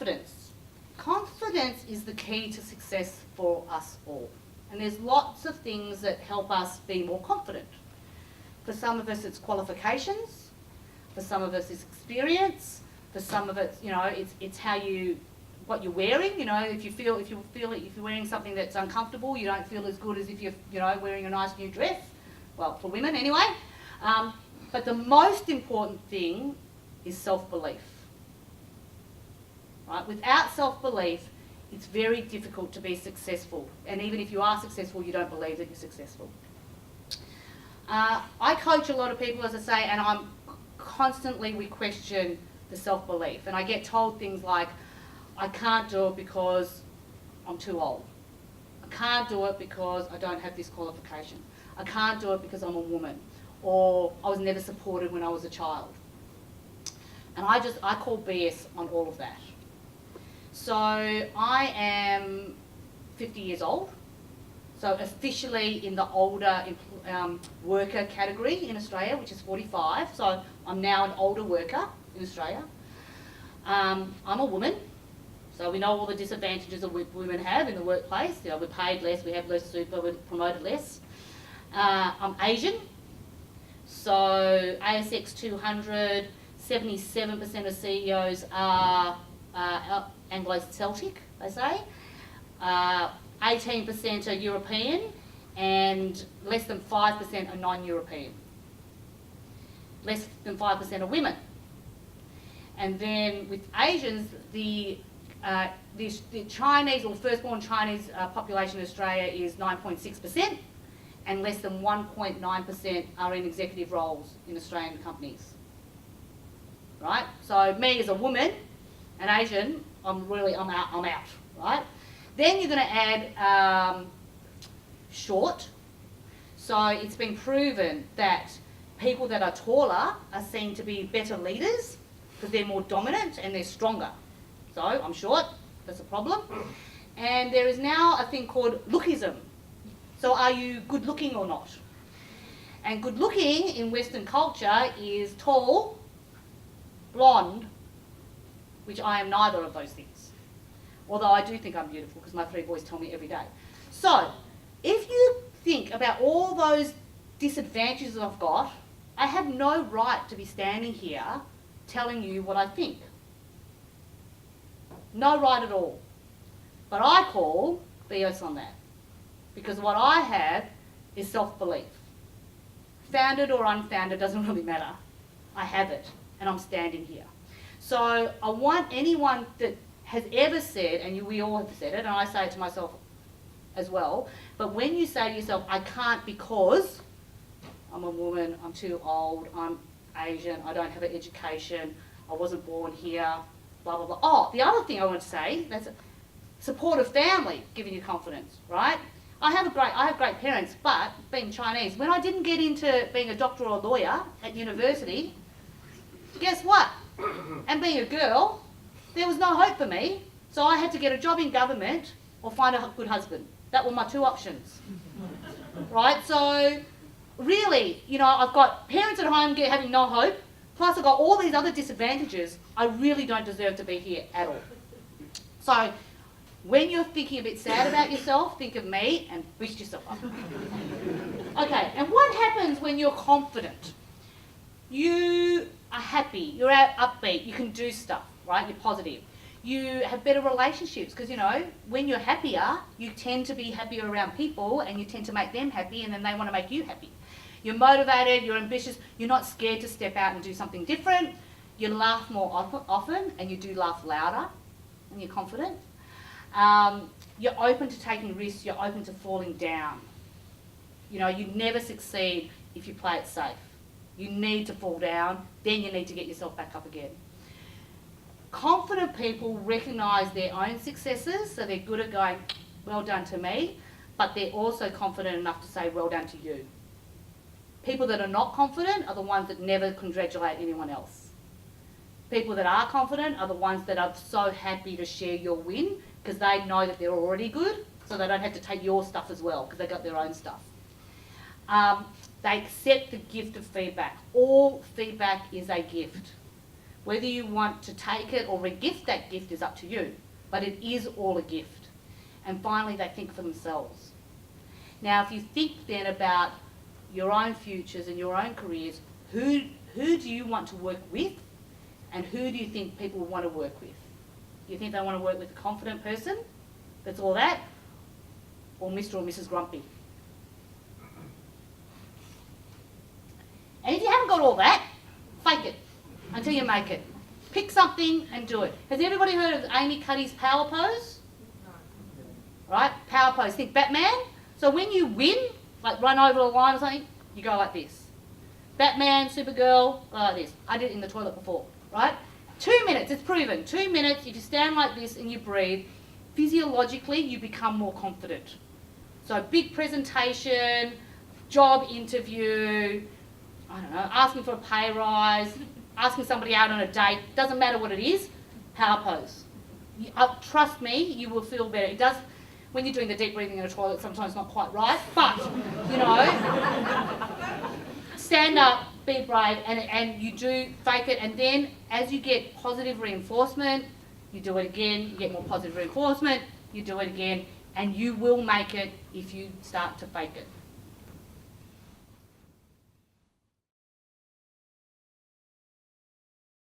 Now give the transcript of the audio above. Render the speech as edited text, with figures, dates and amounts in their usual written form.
confidence. Confidence is the key to success for us all. And there's lots of things that help us be more confident. For some of us it's qualifications, for some of us it's experience, for some of it, it's how what you're wearing. If you're wearing something that's uncomfortable, you don't feel as good as if you're wearing a nice new dress. Well, for women anyway. But the most important thing is self-belief. Right? Without self-belief, it's very difficult to be successful. And even if you are successful, you don't believe that you're successful. I coach a lot of people, as I say, and we question the self-belief. And I get told things like, I can't do it because I'm too old. I can't do it because I don't have this qualification. I can't do it because I'm a woman. Or I was never supported when I was a child. And I call BS on all of that. So I am 50 years old. So officially in the older worker category in Australia, which is 45. So I'm now an older worker in Australia. I'm a woman. So we know all the disadvantages that women have in the workplace. We're paid less, we have less super, we're promoted less. I'm Asian. So ASX 200, 77% of CEOs are Anglo-Celtic, they say. 18% are European, and less than 5% are non-European. Less than 5% are women. And then with Asians, the Chinese or firstborn Chinese population in Australia is 9.6%, and less than 1.9% are in executive roles in Australian companies. Right? So me as a woman, an Asian, I'm out, right? Then you're going to add short. So it's been proven that people that are taller are seen to be better leaders because they're more dominant and they're stronger. So I'm short, that's a problem. And there is now a thing called lookism. So are you good looking or not? And good looking in Western culture is tall, blonde, which I am neither of those things. Although I do think I'm beautiful because my 3 boys tell me every day. So if you think about all those disadvantages I've got, I have no right to be standing here telling you what I think. No right at all. But I call BS on that. Because what I have is self-belief. Founded or unfounded, doesn't really matter. I have it, and I'm standing here. So I want anyone that has ever said, and we all have said it, and I say it to myself as well, but when you say to yourself, I can't because I'm a woman, I'm too old, I'm Asian, I don't have an education, I wasn't born here, blah, blah, blah. Oh, the other thing I want to say, that's a supportive family giving you confidence, right? I have great parents, but being Chinese, when I didn't get into being a doctor or a lawyer at university, guess what? And being a girl, there was no hope for me, so I had to get a job in government or find a good husband. That were my 2 options, right? So really, I've got parents at home having no hope, plus I've got all these other disadvantages. I really don't deserve to be here at all. So when you're thinking a bit sad about yourself, think of me and boost yourself up. Okay, and what happens when you're confident? You are happy, you're upbeat, you can do stuff, right? You're positive. You have better relationships because, when you're happier, you tend to be happier around people and you tend to make them happy and then they want to make you happy. You're motivated, you're ambitious, you're not scared to step out and do something different. You laugh more often and you do laugh louder and you're confident. You're open to taking risks, you're open to falling down. You never succeed if you play it safe. You need to fall down, then you need to get yourself back up again. Confident people recognise their own successes, so they're good at going, well done to me, but they're also confident enough to say, well done to you. People that are not confident are the ones that never congratulate anyone else. People that are confident are the ones that are so happy to share your win because they know that they're already good, so they don't have to take your stuff as well because they've got their own stuff. They accept the gift of feedback. All feedback is a gift. Whether you want to take it or re-gift that gift is up to you, but it is all a gift. And finally, they think for themselves. Now, if you think then about your own futures and your own careers, who do you want to work with, and who do you think people want to work with? You think they want to work with a confident person that's all that, or Mr. or Mrs. Grumpy? And if you haven't got all that, fake it until you make it. Pick something and do it. Has everybody heard of Amy Cuddy's power pose? Right? Power pose. Think Batman. So when you win, like run over a line or something, you go like this. Batman, Supergirl, go like this. I did it in the toilet before, right? 2 minutes, it's proven. 2 minutes, if you stand like this and you breathe, physiologically you become more confident. So big presentation, job interview, I don't know, asking for a pay rise, asking somebody out on a date, doesn't matter what it is, power pose. Trust me, you will feel better. It does, when you're doing the deep breathing in a toilet, sometimes not quite right, but, you know, stand up, be brave, and you do fake it, and then as you get positive reinforcement, you do it again, you get more positive reinforcement, you do it again, and you will make it if you start to fake it.